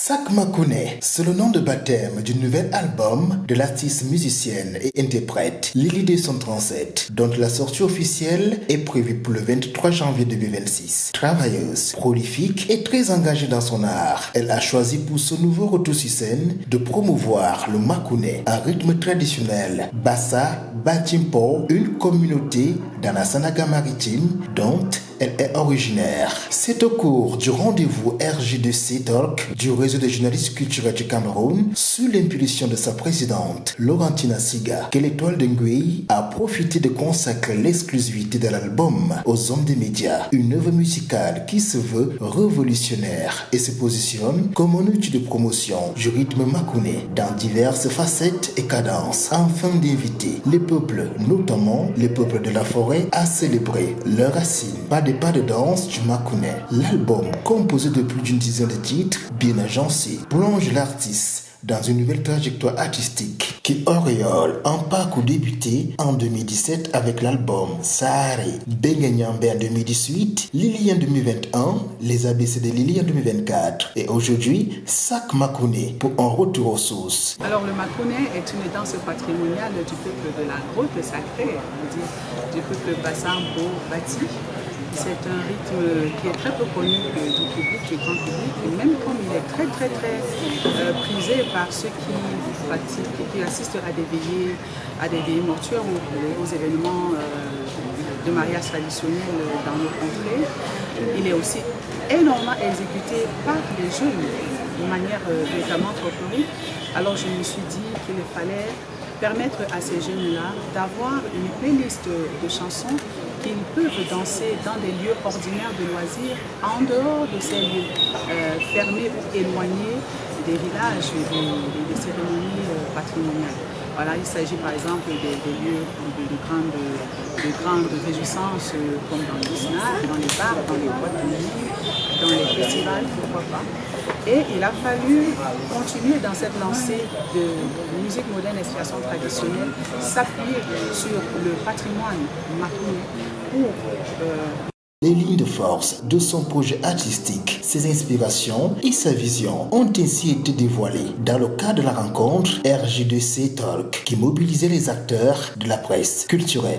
Sak Makune, c'est le nom de baptême du nouvel album de l'artiste musicienne et interprète Lily 237, dont la sortie officielle est prévue pour le 23 janvier 2026. Travailleuse, prolifique et très engagée dans son art, elle a choisi pour ce nouveau retour sur scène de promouvoir le Makune, un rythme traditionnel, Bassa, Batimpo, une communauté dans la Sanaga maritime dont elle est originaire. C'est au cours du rendez-vous RJ2C Talk du réseau des journalistes culturels du Cameroun, sous l'impulsion de sa présidente, Laurentina Siga, que l'étoile de Ngui a profité de consacrer l'exclusivité de l'album aux hommes des médias, une œuvre musicale qui se veut révolutionnaire et se positionne comme un outil de promotion du rythme makouné dans diverses facettes et cadences, afin d'inviter les peuples, notamment les peuples de la forêt, à célébrer leurs racines par des pas de danse du makouné. L'album, composé de plus d'une dizaine de titres bien agencés, plonge l'artiste dans une nouvelle trajectoire artistique qui auréole un parcours débuté en 2017 avec l'album Sahari, Bengenyambe en 2018, Lily en 2021, Les ABC de Lily en 2024 et aujourd'hui Sak Makune pour un retour aux sources. Alors le makouné est une danse patrimoniale du peuple de la grotte sacrée, on dit, du peuple Bassambo Bati. C'est un rythme qui est très peu connu du public, du grand public, et même comme il est très prisé par ceux qui pratiquent, qui assistent à des veillées mortuaires ou aux événements de mariage traditionnels dans nos contrées. Il est aussi énormément exécuté par les jeunes de manière véritablement folklorique. Alors je me suis dit qu'il fallait permettre à ces jeunes-là d'avoir une playlist de chansons qu'ils peuvent danser dans des lieux ordinaires de loisirs, en dehors de ces lieux fermés ou éloignés des villages et des cérémonies patrimoniales. Voilà, il s'agit par exemple des lieux de grande réjouissance comme dans les snacks, dans les bars, dans les boîtes de nuit, dans les festivals, pourquoi pas. Et il a fallu continuer dans cette lancée de musique moderne, inspiration traditionnelle, s'appuyer sur le patrimoine makouné pour les lignes de force de son projet artistique, ses inspirations et sa vision ont ainsi été dévoilées dans le cadre de la rencontre RJ2C Talk qui mobilisait les acteurs de la presse culturelle.